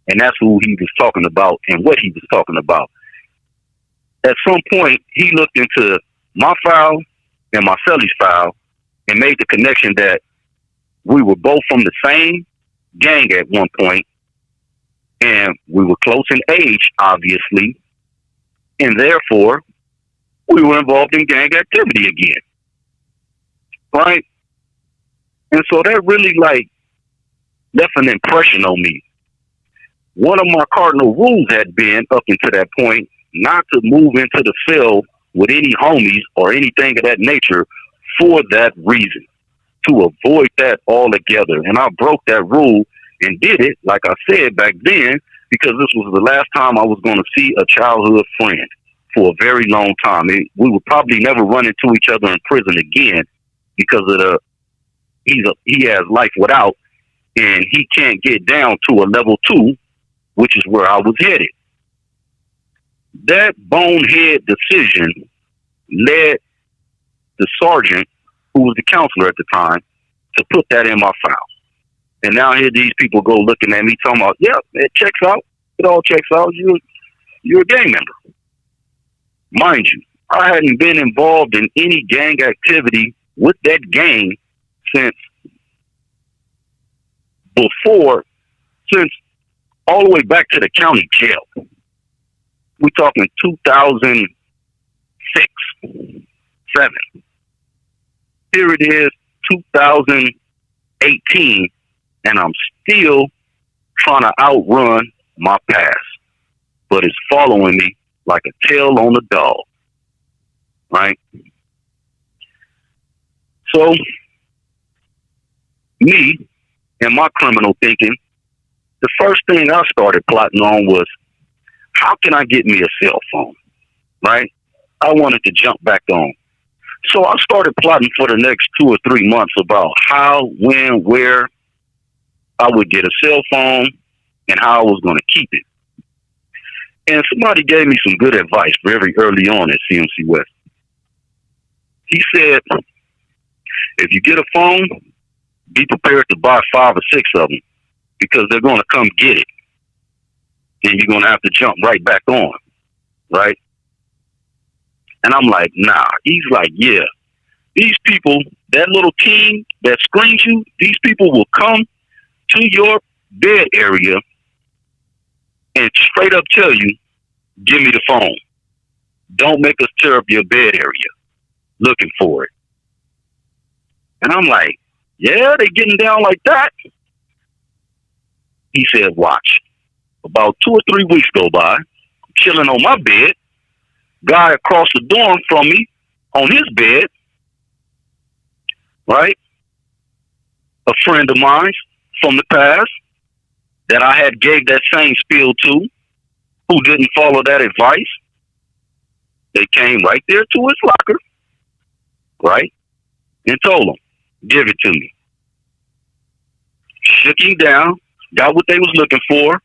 And that's who he was talking about and what he was talking about. At some point, he looked into my file and my celly's file and made the connection that we were both from the same gang at one point, and we were close in age, obviously, and therefore we were involved in gang activity again, right? And so that really left an impression on me. One of my cardinal rules had been up until that point not to move into the cell with any homies or anything of that nature for that reason, to avoid that altogether. And I broke that rule and did it, like I said back then, because this was the last time I was going to see a childhood friend for a very long time. We would probably never run into each other in prison again because of he has life without, and he can't get down to a level 2, which is where I was headed. That bonehead decision led the sergeant, who was the counselor at the time, to put that in my file. And now here these people go looking at me talking about, yeah, it checks out. It all checks out. You're a gang member. Mind you, I hadn't been involved in any gang activity with that gang since all the way back to the county jail. We're talking 2006, 7. Here it is, 2018, and I'm still trying to outrun my past, but it's following me like a tail on a dog, right? So, me and my criminal thinking, the first thing I started plotting on was, how can I get me a cell phone, right? I wanted to jump back on. So I started plotting for the next 2 or 3 months about how, when, where I would get a cell phone and how I was going to keep it. And somebody gave me some good advice very early on at CMC West. He said, if you get a phone, be prepared to buy 5 or 6 of them because they're going to come get it. And you're going to have to jump right back on, right? And I'm like, nah. He's like, yeah. These people, that little team that screens you, these people will come to your bed area and straight up tell you, give me the phone. Don't make us tear up your bed area looking for it. And I'm like, yeah, they getting down like that? He said, watch. About 2 or 3 weeks go by, I'm chilling on my bed. Guy across the dorm from me on his bed, right? A friend of mine from the past that I had gave that same spiel to, who didn't follow that advice. They came right there to his locker, right? And told him, give it to me. Shook him down, got what they was looking for,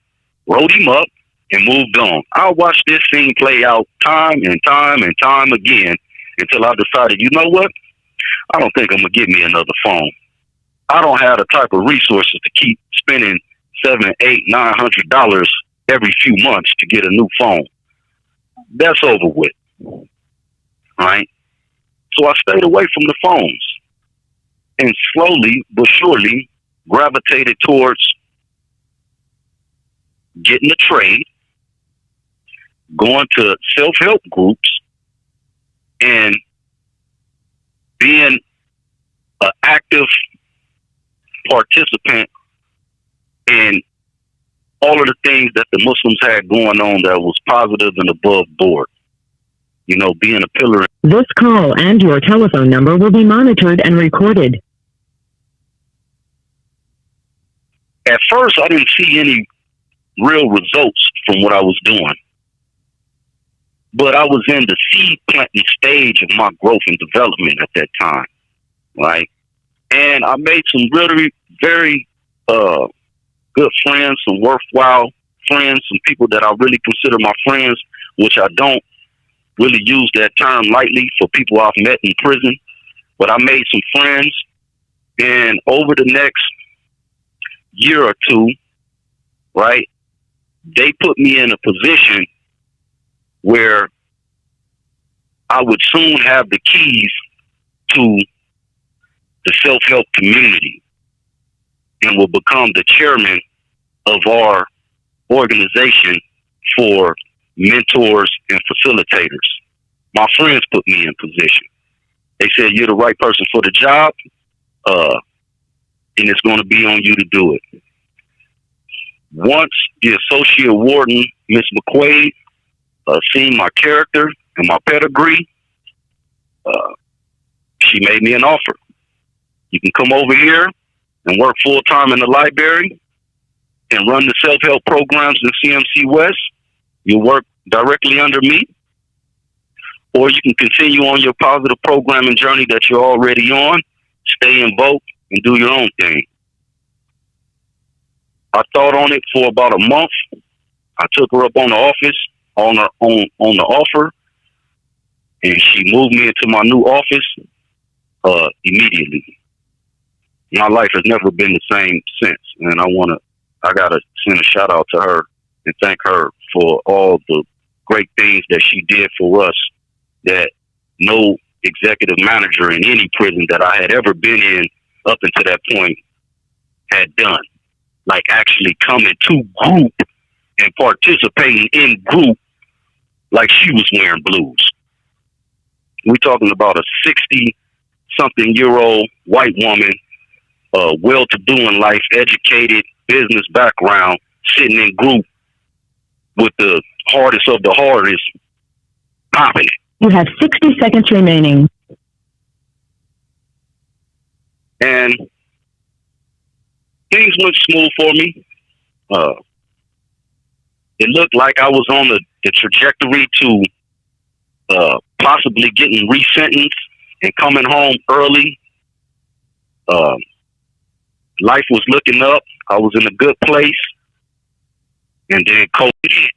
wrote him up, and moved on. I watched this scene play out time and time and time again until I decided, you know what? I don't think I'm going to get me another phone. I don't have the type of resources to keep spending $700, $800, $900 every few months to get a new phone. That's over with. Right? So I stayed away from the phones. and slowly but surely gravitated towards getting a trade, going to self-help groups, and being an active participant in all of the things that the Muslims had going on that was positive and above board. You know, being a pillar. This call and your telephone number will be monitored and recorded. At first, I didn't see any real results from what I was doing. But I was in the seed planting stage of my growth and development at that time, right? And I made some really very good friends, some worthwhile friends, some people that I really consider my friends, which I don't really use that term lightly for people I've met in prison. But I made some friends, and over the next year or two, right, they put me in a position where I would soon have the keys to the self-help community and will become the chairman of our organization for mentors and facilitators. My friends put me in position. They said, you're the right person for the job, and it's going to be on you to do it. Once the associate warden, Miss McQuaid, seen my character and my pedigree, she made me an offer. You can come over here and work full-time in the library and run the self-help programs in CMC West. You'll work directly under me, or you can continue on your positive programming journey that you're already on, stay in vote, and do your own thing. I thought on it for about a month. I took her up on the on the offer, and she moved me into my new office immediately. My life has never been the same since, and I gotta send a shout out to her and thank her for all the great things that she did for us that no executive manager in any prison that I had ever been in up until that point had done. Like actually coming to group and participating in group like she was wearing blues. We're talking about a 60-something-year-old white woman, well-to-do in life, educated, business background, sitting in group with the hardest of the hardest, popping it. You have 60 seconds remaining. And things went smooth for me. It looked like I was on the trajectory to possibly getting resentenced and coming home early. Life was looking up. I was in a good place. And then COVID hit.